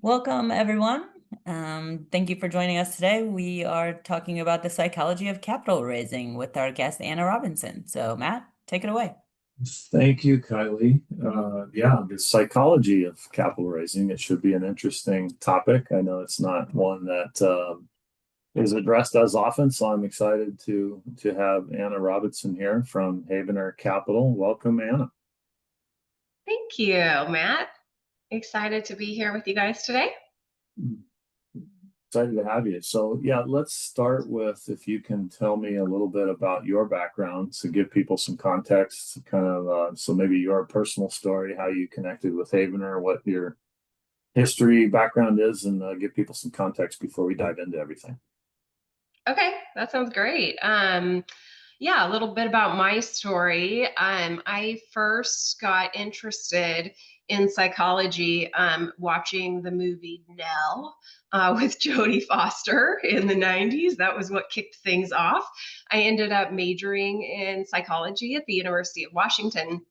Welcome, everyone. Thank you for joining us today. We are talking about the psychology of capital raising with our guest, Anna Robinson. So, Matt, take it away. Thank you, Kylie. Yeah, the psychology of capital raising, it should be an interesting topic. I know it's not one that is addressed as often, so I'm excited to have Anna Robinson here from Havener Capital. Welcome, Anna. Thank you, Matt. Excited to be here with you guys today. Excited to have you. So, yeah, let's start with if you can tell me a little bit about your background to give people some context, kind of, so maybe your personal story, how you connected with Havener, what your history background is, and give people some context before we dive into everything. Okay, that sounds great. Yeah, a little bit about my story. I first got interested in psychology watching the movie Nell with Jodie Foster in the 90s. That was what kicked things off. I ended up majoring in psychology at the University of Washington.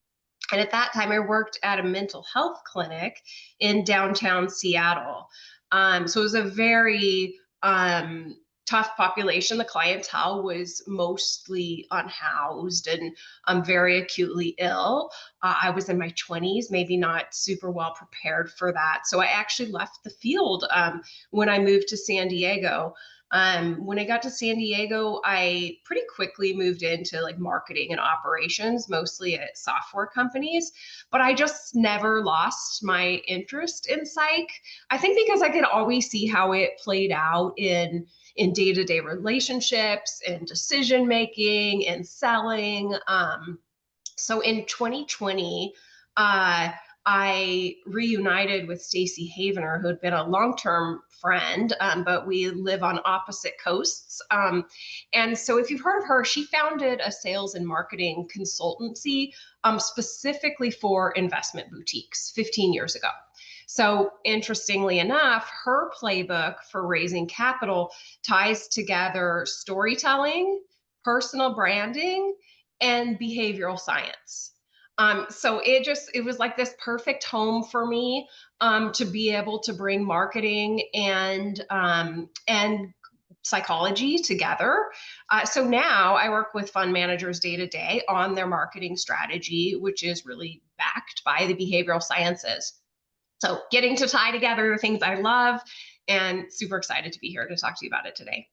And at that time, I worked at a mental health clinic in downtown Seattle. So it was a very tough population. The clientele was mostly unhoused and very acutely ill. I was in my 20s, maybe not super well prepared for that. So I actually left the field when I moved to San Diego. When I got to San Diego, I pretty quickly moved into like marketing and operations, mostly at software companies, but I just never lost my interest in psych. I think because I could always see how it played out in day-to-day relationships and decision making and selling. So in 2020, I reunited with Stacy Havener, who had been a long-term friend, but we live on opposite coasts. And so if you've heard of her, she founded a sales and marketing consultancy specifically for investment boutiques 15 years ago. So interestingly enough, her playbook for raising capital ties together storytelling, personal branding, and behavioral science. So it was like this perfect home for me to be able to bring marketing and psychology together. So now I work with fund managers day to day on their marketing strategy, which is really backed by the behavioral sciences. So getting to tie together the things I love and super excited to be here to talk to you about it today.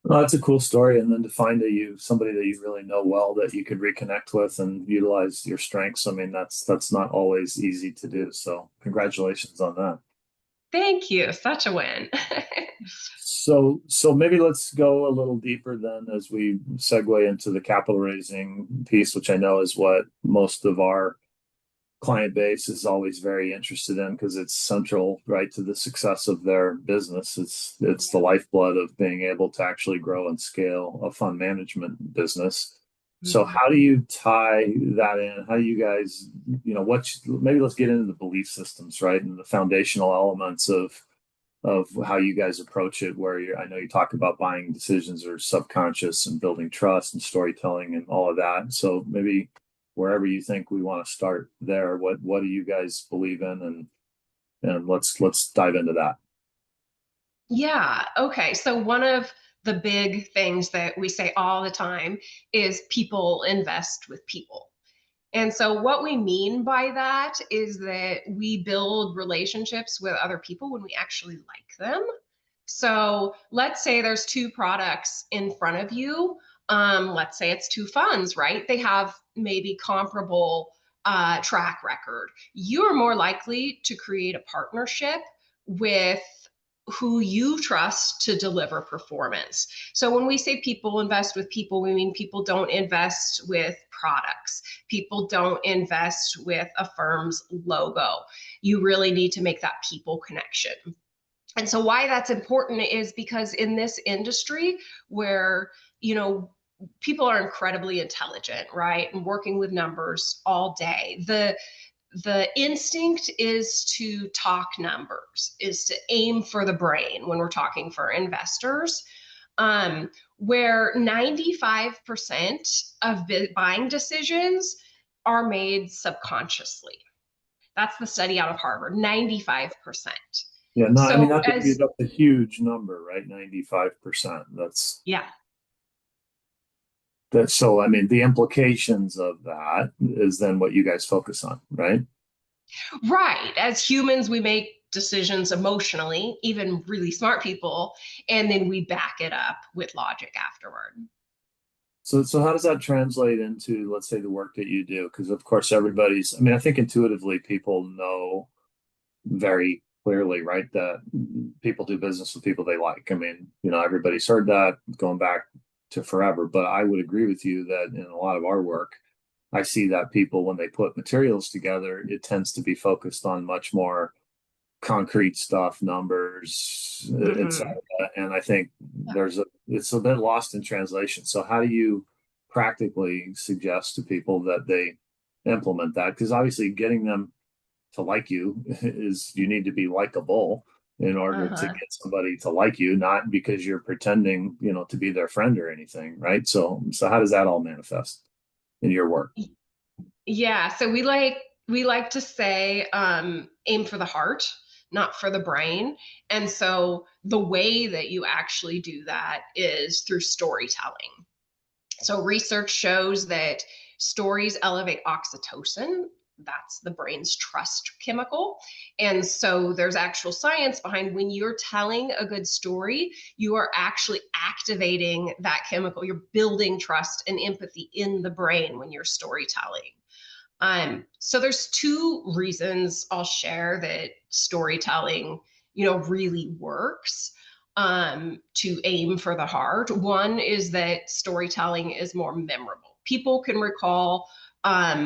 Well, that's a cool story, and then to find somebody that you really know well that you could reconnect with and utilize your strengths. I mean, that's not always easy to do. So, congratulations on that. Thank you. Such a win. So maybe let's go a little deeper then as we segue into the capital raising piece, which I know is what most of our client base is always very interested in because it's central, right, to the success of their business. It's the lifeblood of being able to actually grow and scale a fund management business. So Mhm. how do you tie that in? How do you guys, maybe let's get into the belief systems, right, and the foundational elements of how you guys approach it, where I know you talk about buying decisions are subconscious and building trust and storytelling and all of that. So maybe wherever you think we want to start there, what do you guys believe in, and let's dive into that. Yeah. Okay. So one of the big things that we say all the time is people invest with people. And so what we mean by that is that we build relationships with other people when we actually like them. So let's say there's two products in front of you. Let's say it's two funds, right? They have maybe comparable track record. You are more likely to create a partnership with who you trust to deliver performance. So when we say people invest with people, we mean people don't invest with products. People don't invest with a firm's logo. You really need to make that people connection. And so why that's important is because in this industry where, people are incredibly intelligent, right? And working with numbers all day. The instinct is to talk numbers, is to aim for the brain when we're talking for investors. Where 95% of buying decisions are made subconsciously. That's the study out of Harvard, 95%. Yeah, no, I mean So that's a huge number, right? 95%. yeah, That's so I mean the implications of that is then what you guys focus on, right? right. As humans, we make decisions emotionally, even really smart people, and then we back it up with logic afterward. So how does that translate into, let's say, the work that you do? Because of course I mean, I think intuitively people know very clearly, right, that people do business with people they like. I mean, everybody's heard that going back to forever, but I would agree with you that in a lot of our work, I see that people, when they put materials together, it tends to be focused on much more concrete stuff, numbers, etc. Hmm. And I think it's a bit lost in translation. So how do you practically suggest to people that they implement that? Because obviously getting them to like you is you need to be likable in order to Uh-huh. get somebody to like you, not because you're pretending, to be their friend or anything, right? So how does that all manifest in your work? Yeah, so we like to say aim for the heart, not for the brain. And so the way that you actually do that is through storytelling. So research shows that stories elevate oxytocin. That's the brain's trust chemical. And so there's actual science behind when you're telling a good story, you are actually activating that chemical. You're building trust and empathy in the brain when you're storytelling. So there's two reasons I'll share that storytelling, really works to aim for the heart. One is that storytelling is more memorable. People can recall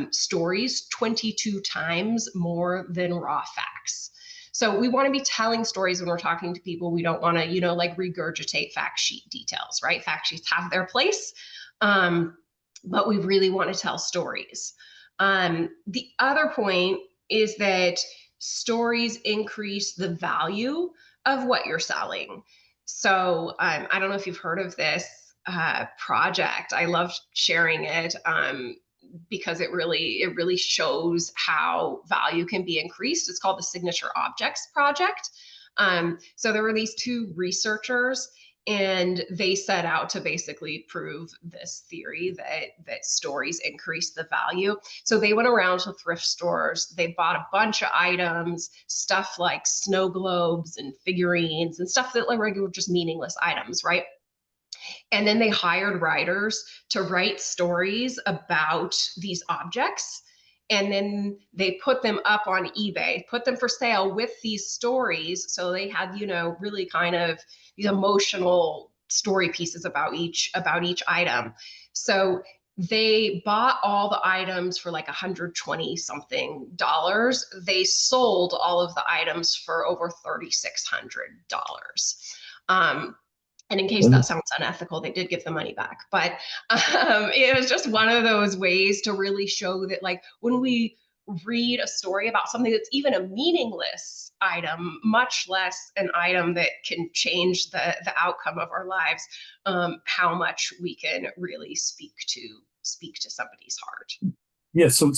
stories 22 times more than raw facts. So we want to be telling stories when we're talking to people. We don't want to, like regurgitate fact sheet details, right? Fact sheets have their place, but we really want to tell stories. The other point is that stories increase the value of what you're selling. So I don't know if you've heard of this project. I love sharing it because it really shows how value can be increased. It's called the Signature Objects Project. So there were these two researchers, and they set out to basically prove this theory that stories increase the value. So they went around to thrift stores, they bought a bunch of items, stuff like snow globes and figurines and stuff that like were just meaningless items, right? And then they hired writers to write stories about these objects. And then they put them up on eBay, put them for sale with these stories. So they had, really kind of these emotional story pieces about each item. So they bought all the items for like 120 something dollars. They sold all of the items for over $3,600. Um, and in case that sounds unethical, they did give the money back. But it was just one of those ways to really show that, like, when we read a story about something that's even a meaningless item, much less an item that can change the outcome of our lives, how much we can really speak to somebody's heart. Yeah, so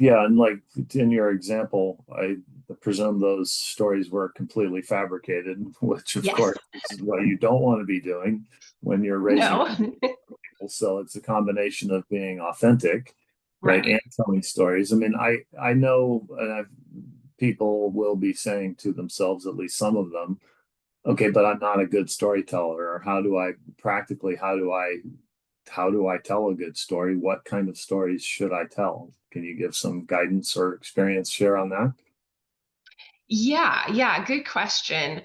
yeah, and like in your example, I presume those stories were completely fabricated, which of Yes. course is what you don't want to be doing when you're raising No. people. So it's a combination of being authentic, right, Right. and telling stories. I mean, I know, and people will be saying to themselves, at least some of them, okay, but I'm not a good storyteller, or how do I tell a good story? What kind of stories should I tell? Can you give some guidance or experience share on that? Yeah, good question.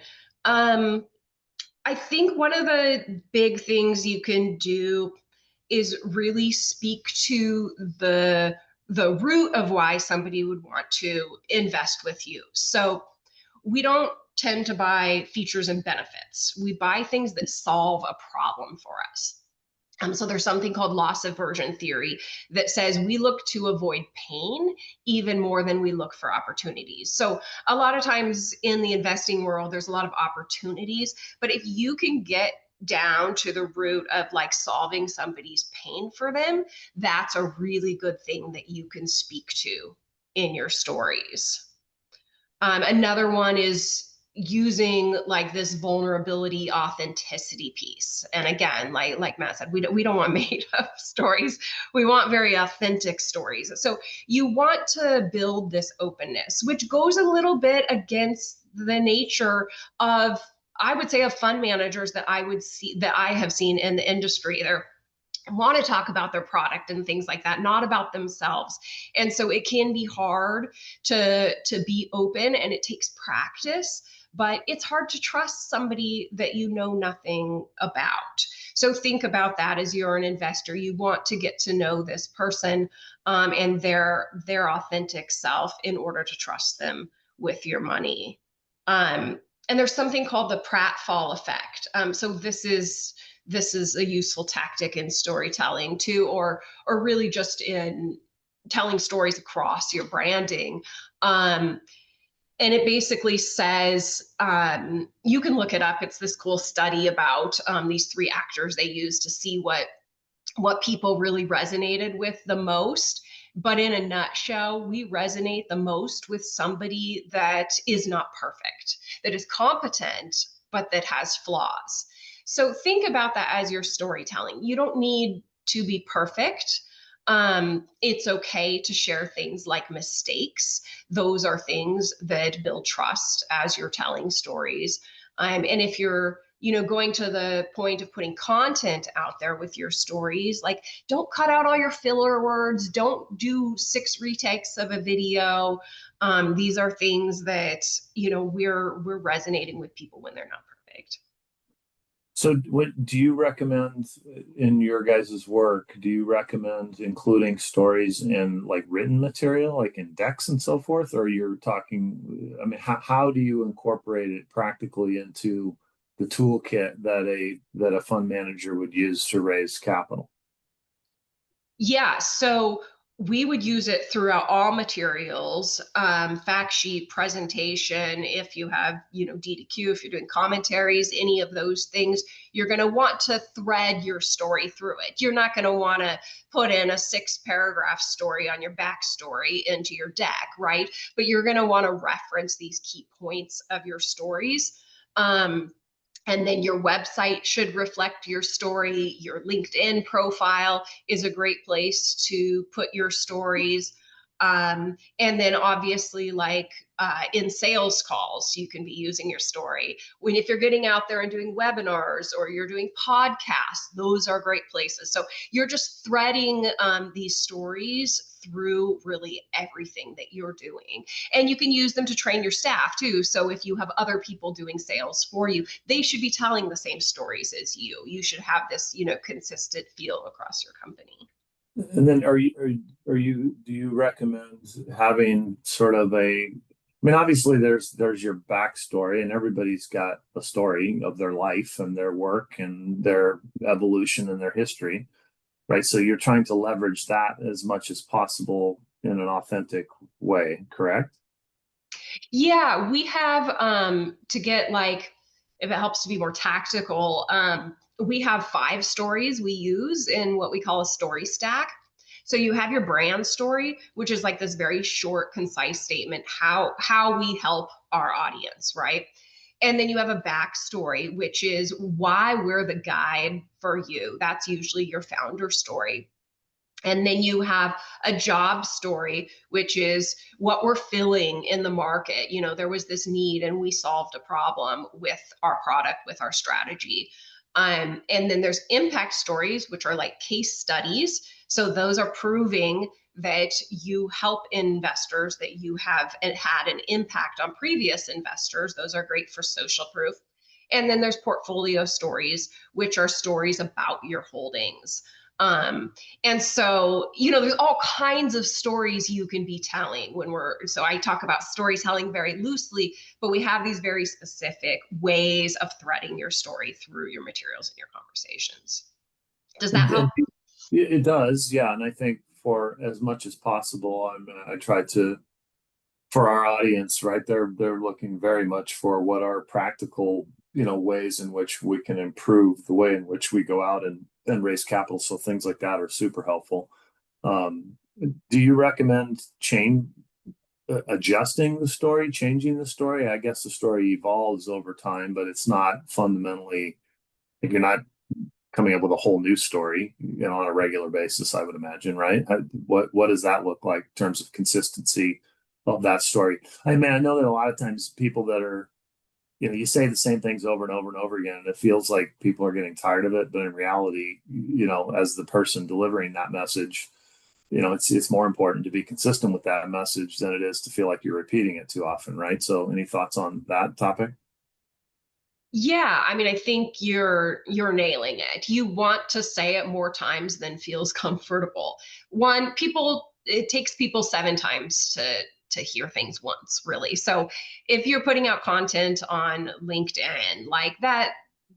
Um, I think one of the big things you can do is really speak to the root of why somebody would want to invest with you. So we don't tend to buy features and benefits. We buy things that solve a problem for us. So there's something called loss aversion theory that says we look to avoid pain even more than we look for opportunities. So a lot of times in the investing world, there's a lot of opportunities, but if you can get down to the root of like solving somebody's pain for them, that's a really good thing that you can speak to in your stories. Another one is using like this vulnerability authenticity piece. And again, like Matt said, we don't want made up stories. We want very authentic stories. So you want to build this openness, which goes a little bit against the nature of, I would say, of fund managers that I have seen in the industry. They're want to talk about their product and things like that, not about themselves. And so it can be hard to be open, and it takes practice, but it's hard to trust somebody that you know nothing about. So think about that as you're an investor. You want to get to know this person, and their authentic self in order to trust them with your money. And there's something called the pratfall effect. So this is a useful tactic in storytelling too, or really just in telling stories across your branding. And it basically says, you can look it up. It's this cool study about these three actors they use to see what people really resonated with the most. But in a nutshell, we resonate the most with somebody that is not perfect, that is competent, but that has flaws. So think about that as your storytelling. You don't need to be perfect. It's okay to share things like mistakes. Those are things that build trust as you're telling stories. And if you're going to the point of putting content out there with your stories, like don't cut out all your filler words, don't do 6 retakes of a video. These are things that we're resonating with people when they're not perfect. So what do you recommend in your guys' work? Do you recommend including stories in like written material, like in decks and so forth? Or you're talking, I mean, how do you incorporate it practically into the toolkit that a fund manager would use to raise capital? Yeah, so we would use it throughout all materials, fact sheet, presentation. If you have, DDQ, if you're doing commentaries, any of those things, you're going to want to thread your story through it. You're not going to want to put in a 6-paragraph story on your backstory into your deck, right? But you're going to want to reference these key points of your stories. And then your website should reflect your story. Your LinkedIn profile is a great place to put your stories. And then obviously, like in sales calls, you can be using your story. If you're getting out there and doing webinars or you're doing podcasts, those are great places. So you're just threading these stories through really everything that you're doing. And you can use them to train your staff too. So if you have other people doing sales for you, they should be telling the same stories as you. You should have this, consistent feel across your company. And then do you recommend having sort of I mean, obviously there's your backstory, and everybody's got a story of their life and their work and their evolution and their history, right? So you're trying to leverage that as much as possible in an authentic way, correct? Yeah, we have to get like, if it helps to be more tactical, we have 5 stories we use in what we call a story stack. So you have your brand story, which is like this very short, concise statement, how we help our audience, right? And then you have a backstory, which is why we're the guide for you. That's usually your founder story. And then you have a job story, which is what we're filling in the market. There was this need and we solved a problem with our product, with our strategy. And then there's impact stories, which are like case studies. So those are proving that you help investors, that you have had an impact on previous investors. Those are great for social proof. And then there's portfolio stories, which are stories about your holdings. And so, there's all kinds of stories you can be telling so I talk about storytelling very loosely, but we have these very specific ways of threading your story through your materials and your conversations. Does that help? It does, yeah. And I think for as much as possible, I try to, for our audience, right? They're looking very much for what are practical, ways in which we can improve the way in which we go out and raise capital. So things like that are super helpful. Do you recommend chain adjusting the story, changing the story. I guess the story evolves over time, but it's not fundamentally, like, you're not coming up with a whole new story, on a regular basis, I would imagine, right? What does that look like in terms of consistency of that story? I mean, I know that a lot of times people that are, you say the same things over and over and over again, and it feels like people are getting tired of it. But in reality, as the person delivering that message, it's more important to be consistent with that message than it is to feel like you're repeating it too often, right? So, any thoughts on that topic? Yeah, I mean, I think you're nailing it. You want to say it more times than feels comfortable. One, it takes people 7 times to hear things once, really. So if you're putting out content on LinkedIn, like that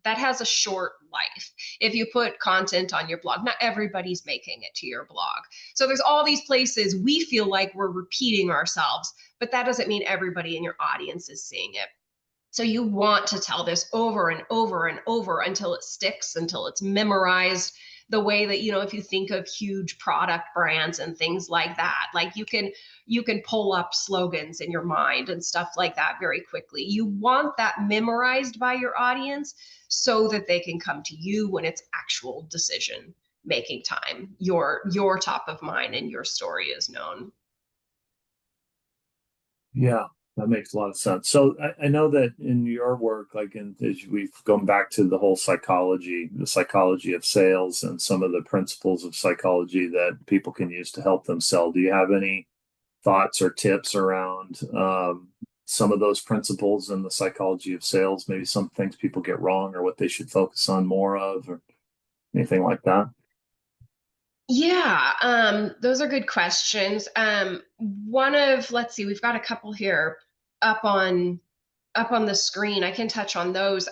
has a short life. If you put content on your blog, not everybody's making it to your blog. So there's all these places we feel like we're repeating ourselves, but that doesn't mean everybody in your audience is seeing it. So you want to tell this over and over and over until it sticks, until it's memorized. The way that, if you think of huge product brands and things like that, like you can pull up slogans in your mind and stuff like that very quickly. You want that memorized by your audience so that they can come to you when it's actual decision making time. Your top of mind and your story is known. Yeah, that makes a lot of sense. So I know that in your work, like, as we've gone back to the whole psychology, the psychology of sales, and some of the principles of psychology that people can use to help them sell. Do you have any thoughts or tips around some of those principles in the psychology of sales? Maybe some things people get wrong, or what they should focus on more of, or anything like that? Yeah, those are good questions. Let's see, we've got a couple here up on up on the screen. I can touch on those.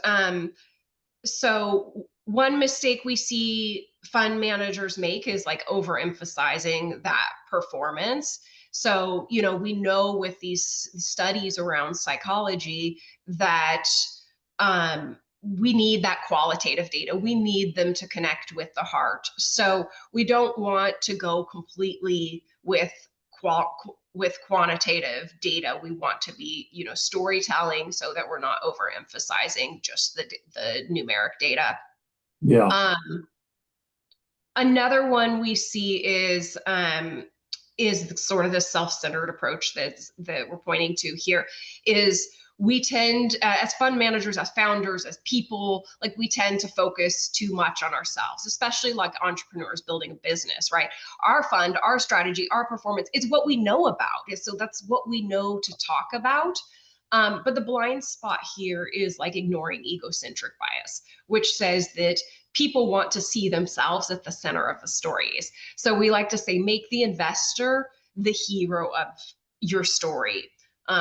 So one mistake we see fund managers make is like overemphasizing that performance. So, we know with these studies around psychology that we need that qualitative data. We need them to connect with the heart. So we don't want to go completely with quantitative data. We want to be, storytelling so that we're not overemphasizing just the numeric data. Yeah, Um, Another one we see is sort of the self-centered approach that we're pointing to here. Is we tend, as fund managers, as founders, as people, like, we tend to focus too much on ourselves, especially like entrepreneurs building a business, right? Our fund, our strategy, our performance, it's what we know about. So that's what we know to talk about. But the blind spot here is like ignoring egocentric bias, which says that people want to see themselves at the center of the stories. So we like to say, make the investor the hero of your story.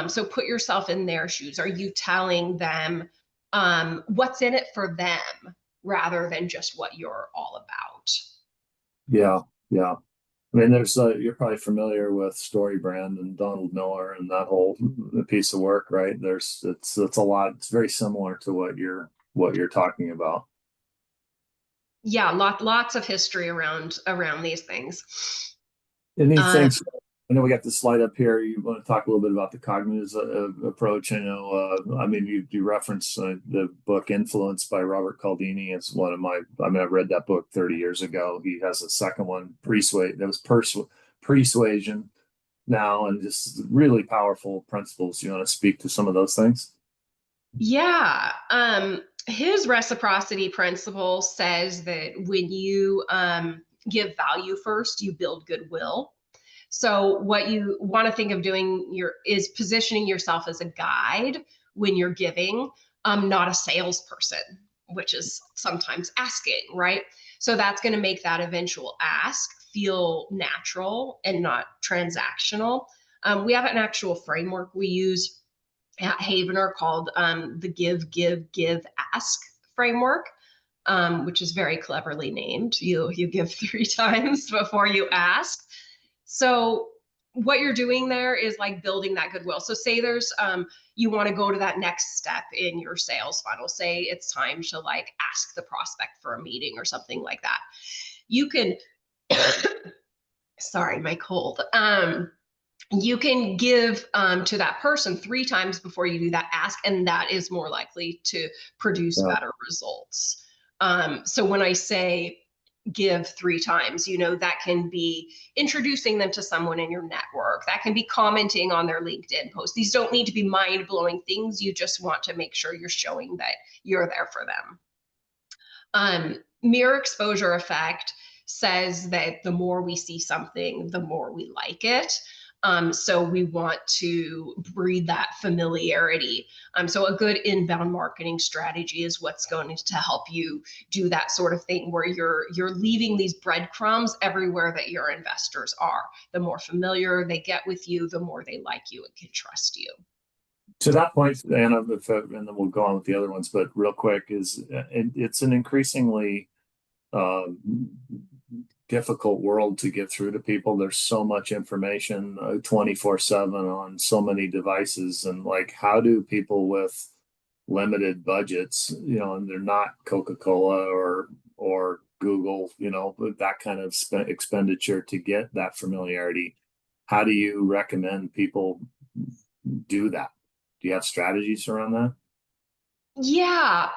So put yourself in their shoes. Are you telling them what's in it for them rather than just what you're all about? yeah, yeah. I mean, you're probably familiar with Story Brand and Donald Miller and that whole piece of work, right? It's a lot. It's very similar to what you're talking about. Yeah, lots of history around these things. Anything? Um, I know we got the slide up here. You want to talk a little bit about the cognitive approach? I know. I mean, you referenced the book "Influence" by Robert Cialdini. It's one of my. I mean, I read that book 30 years ago. He has a second one, Persuade. That was Persuasion now, and just really powerful principles. You want to speak to some of those things? Yeah. His reciprocity principle says that when you give value first, you build goodwill. So what you want to think of doing is positioning yourself as a guide when you're giving, not a salesperson, which is sometimes asking, right? So that's going to make that eventual ask feel natural and not transactional. We have an actual framework we use at Havener called the Give, Ask framework, which is very cleverly named. You give 3 times before you ask. So what you're doing there is like building that goodwill. So say there's you want to go to that next step in your sales funnel. Say it's time to like ask the prospect for a meeting or something like that. You can sorry, my cold. you can give to that person 3 times before you do that ask, and that is more likely to produce Yeah. better results. So when I say give 3 times, that can be introducing them to someone in your network, that can be commenting on their LinkedIn post. These don't need to be mind-blowing things. You just want to make sure you're showing that you're there for them. Mirror exposure effect says that the more we see something, the more we like it. So we want to breed that familiarity. So a good inbound marketing strategy is what's going to help you do that sort of thing, where you're leaving these breadcrumbs everywhere that your investors are. The more familiar they get with you, the more they like you and can trust you. To that point, Anna, and then we'll go on with the other ones, but real quick is it's an increasingly um, difficult world to get through to people. There's so much information 24/7 on so many devices. And like, how do people with limited budgets, and they're not Coca-Cola or Google, that kind of expenditure to get that familiarity? How do you recommend people do that? Do you have strategies around that? Yeah,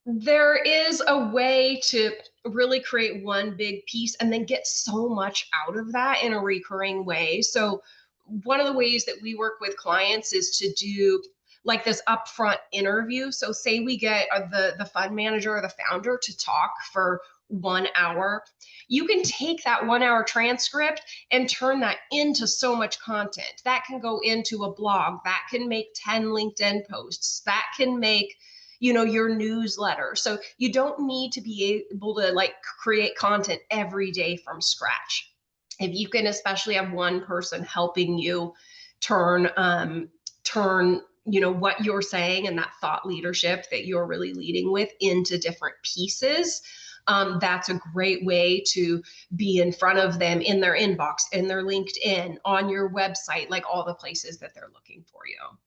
there is a way to really create one big piece and then get so much out of that in a recurring way. So one of the ways that we work with clients is to do like this upfront interview. So say we get the fund manager or the founder to talk for 1 hour. You can take that 1 hour transcript and turn that into so much content. That can go into a blog, that can make 10 LinkedIn posts, that can make your newsletter. So you don't need to be able to like create content every day from scratch. If you can especially have one person helping you turn what you're saying and that thought leadership that you're really leading with into different pieces, that's a great way to be in front of them in their inbox, in their LinkedIn, on your website, like all the places that they're looking for you.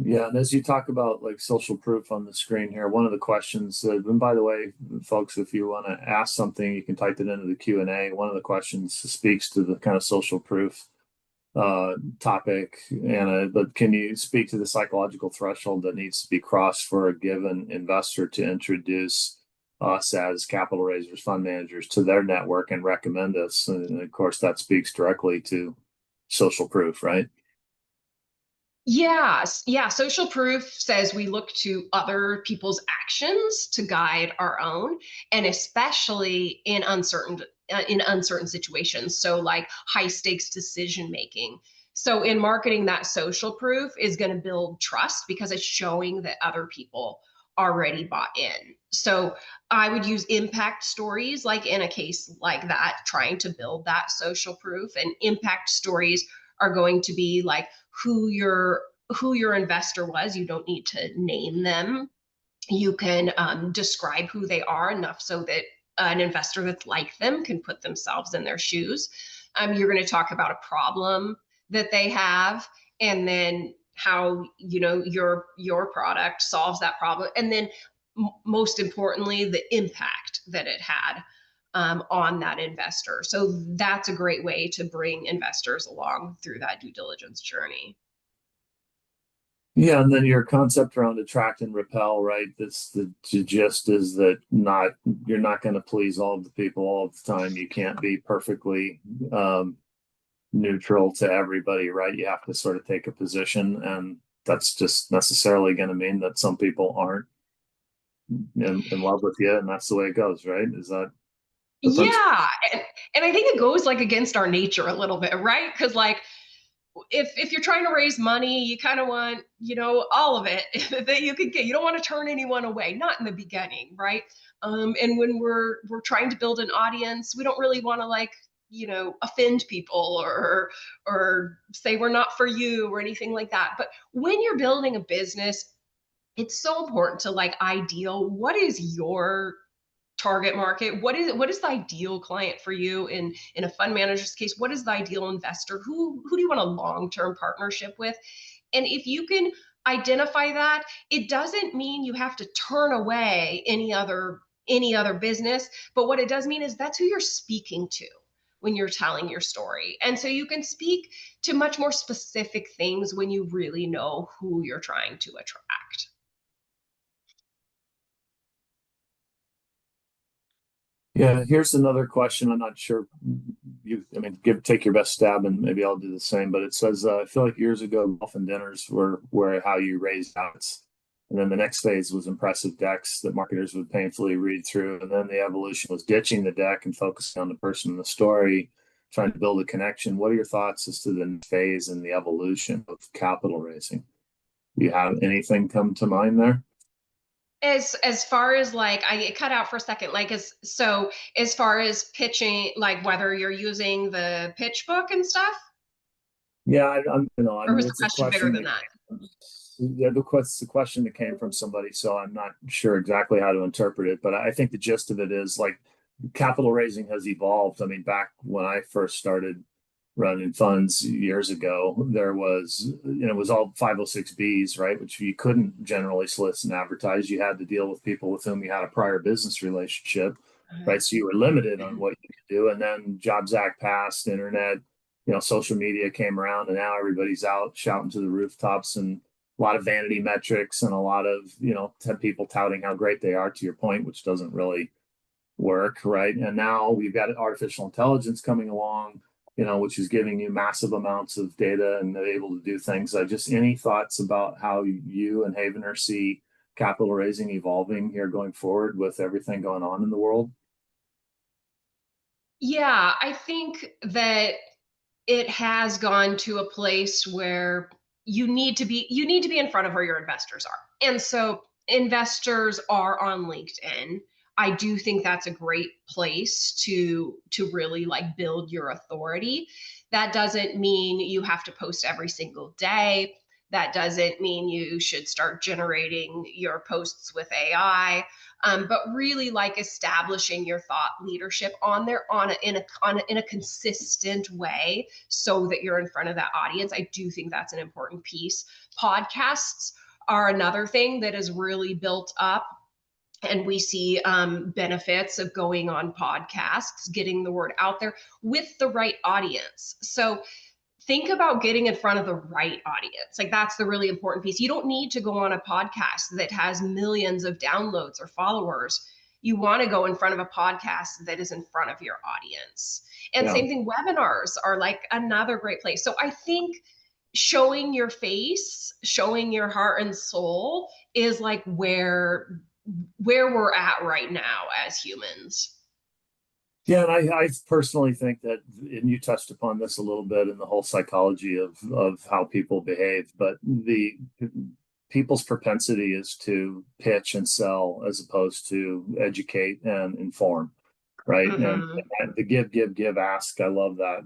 Yeah, and as you talk about like social proof on the screen here, one of the questions, and by the way, folks, if you want to ask something, you can type it into the Q&A. One of the questions speaks to the kind of social proof topic, Anna, but can you speak to the psychological threshold that needs to be crossed for a given investor to introduce us as capital raisers, fund managers to their network and recommend us? And of course, that speaks directly to social proof, right? Yes, yeah. Social proof says we look to other people's actions to guide our own, and especially in uncertain situations. So like high stakes decision making. So in marketing, that social proof is going to build trust because it's showing that other people already bought in. So I would use impact stories, like in a case like that, trying to build that social proof. And impact stories are going to be like who your investor was. You don't need to name them. You can describe who they are enough so that an investor that's like them can put themselves in their shoes. You're going to talk about a problem that they have, and then how your product solves that problem, and then most importantly, the impact that it had on that investor. So that's a great way to bring investors along through that due diligence journey. Yeah, and then your concept around attract and repel, right? That's the gist is that you're not going to please all of the people all the time. You can't be perfectly neutral to everybody, right? You have to sort of take a position, and that's just necessarily going to mean that some people aren't in love with you, and that's the way it goes, right? Is that the principle? Yeah, and I think it goes like against our nature a little bit, right? Because like if you're trying to raise money, you kind of want all of it that you could get. You don't want to turn anyone away, not in the beginning, right? And when we're trying to build an audience, we don't really want to like offend people or say we're not for you or anything like that. But when you're building a business, it's so important to like ideal what is your target market. What is the ideal client for you in a fund manager's case? What is the ideal investor? Who do you want a long-term partnership with? And if you can identify that, it doesn't mean you have to turn away any other business, but what it does mean is that's who you're speaking to. when you're telling your story. And so you can speak to much more specific things when you really know who you're trying to attract. Yeah, here's another question. I'm not sure I mean, take your best stab and maybe I'll do the same. But it says, I feel like years ago, golf and dinners were how you raised outs. And then the next phase was impressive decks that marketers would painfully read through. And then the evolution was ditching the deck and focusing on the person in the story, trying to build a connection. What are your thoughts as to the next phase and the evolution of capital raising? Do you have anything come to mind there? As far as like, I cut out for a second, like as far as pitching, like whether you're using the pitch book and stuff, Yeah, I'm, you know, I or mean, was the it's a question bigger question than that that? yeah, the question that came from somebody, so I'm not sure exactly how to interpret it, but I think the gist of it is like capital raising has evolved. I mean, back when I first started running funds years ago, there was, it was all 506Bs, right? Which you couldn't generally solicit and advertise. You had to deal with people with whom you had a prior business relationship, right? So you were limited on what you could do. And then Jobs Act passed, internet, social media came around, and now everybody's out shouting to the rooftops, and a lot of vanity metrics and a lot of, people touting how great they are, to your point, which doesn't really work, right? And now we've got artificial intelligence coming along, which is giving you massive amounts of data and they're able to do things. Just any thoughts about how you and Havener see capital raising evolving here going forward with everything going on in the world? Yeah, I think that it has gone to a place where you need to be in front of where your investors are. And so investors are on LinkedIn. I do think that's a great place to really like build your authority. That doesn't mean you have to post every single day. That doesn't mean you should start generating your posts with AI. But really like establishing your thought leadership on there in a consistent way so that you're in front of that audience. I do think that's an important piece. Podcasts are another thing that is really built up, and we see benefits of going on podcasts, getting the word out there with the right audience. So think about getting in front of the right audience. Like that's the really important piece. You don't need to go on a podcast that has millions of downloads or followers. You want to go in front of a podcast that is in front of your audience. And Yeah. same thing, webinars are like another great place. So I think showing your face, showing your heart and soul is like where we're at right now as humans. Yeah, and I personally think that, and you touched upon this a little bit in the whole psychology of how people behave, but the people's propensity is to pitch and sell as opposed to educate and inform, right? Mm-hmm. And the give, ask. I love that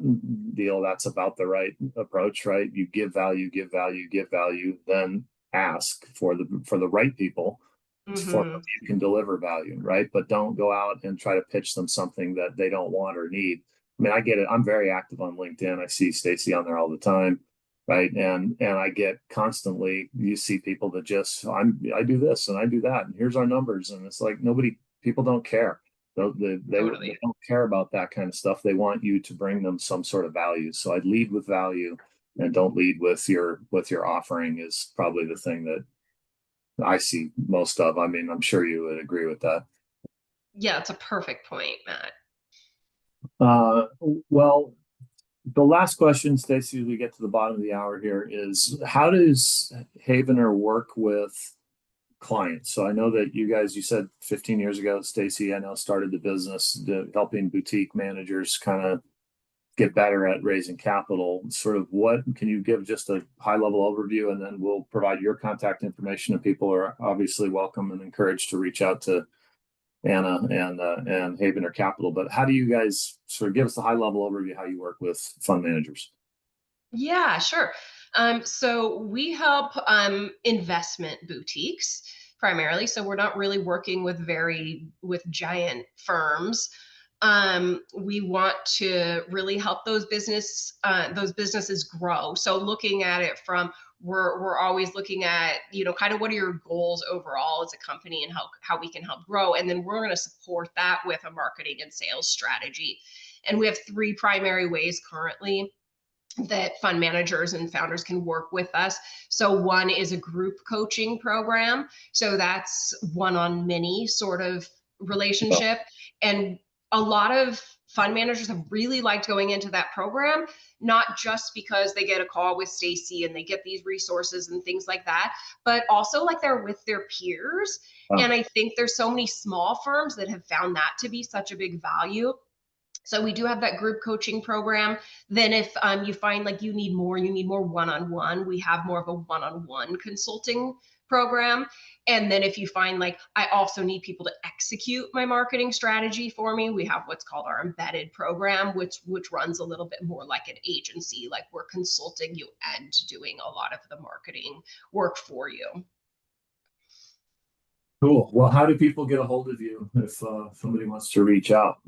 deal. That's about the right approach, right? You give value, give value, then ask for the right people for Mm-hmm. you can deliver value, right? But don't go out and try to pitch them something that they don't want or need. I mean, I get it. I'm very active on LinkedIn. I see Stacy on there all the time, right? And I get constantly, you see people that just I do this and I do that, and here's our numbers, and it's like people don't care. They Totally. don't care about that kind of stuff. They want you to bring them some sort of value. So I'd lead with value, and don't lead with your offering is probably the thing that I see most of. I mean, I'm sure you would agree with that. Yeah, it's a perfect point, Matt. Uh, well, the last question, Stacey, as we get to the bottom of the hour here, is how does Havener work with clients? So I know that you said 15 years ago, Stacey, I know started the business helping boutique managers kind of get better at raising capital. Sort of what can you give just a high level overview, and then we'll provide your contact information, and people are obviously welcome and encouraged to reach out to Anna and Havener Capital. But how do you guys sort of give us a high level overview how you work with fund managers? Yeah, sure. So we help investment boutiques primarily. So we're not really working with giant firms. We want to really help those businesses grow. So looking at it from we're always looking at, kind of what are your goals overall as a company and how we can help grow. And then we're going to support that with a marketing and sales strategy. And we have three primary ways currently that fund managers and founders can work with us. So one is a group coaching program. So that's one-on-many sort of relationship. And a lot of fund managers have really liked going into that program, not just because they get a call with Stacy and they get these resources and things like that, but also like they're with their peers. And I think there's so many small firms that have found that to be such a big value. So we do have that group coaching program. Then if you find like you need more one-on-one, we have more of a one-on-one consulting program. And then if you find like, I also need people to execute my marketing strategy for me, we have what's called our embedded program, which runs a little bit more like an agency, like we're consulting you and doing a lot of the marketing work for you. Cool. Well, how do people get a hold of you if somebody wants to reach out?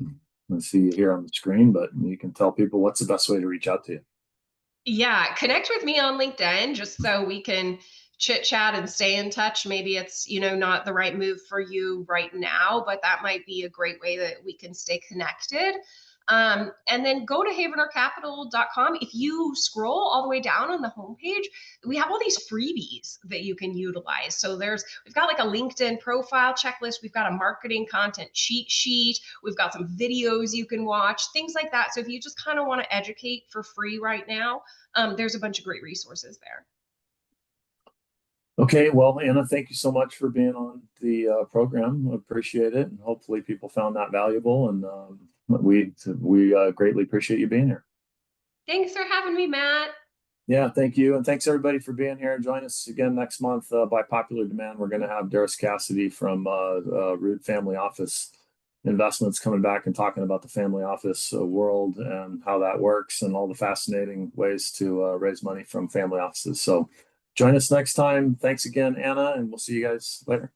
I see you here on the screen, but you can tell people what's the best way to reach out to you. Yeah, connect with me on LinkedIn just so we can chit chat and stay in touch. Maybe it's, not the right move for you right now, but that might be a great way that we can stay connected. And then go to havenercapital.com. If you scroll all the way down on the homepage, we have all these freebies that you can utilize. So we've got like a LinkedIn profile checklist. We've got a marketing content cheat sheet. We've got some videos you can watch, things like that. So if you just kind of want to educate for free right now, there's a bunch of great resources there. Okay, well, Anna, thank you so much for being on the program. Appreciate it, and hopefully people found that valuable. And we greatly appreciate you being here. Thanks for having me, Matt. Yeah, thank you, and thanks everybody for being here. Join us again next month by popular demand. We're going to have Darius Cassidy from Root Family Office Investments coming back and talking about the family office world and how that works and all the fascinating ways to raise money from family offices. So join us next time. Thanks again, Anna, and we'll see you guys later.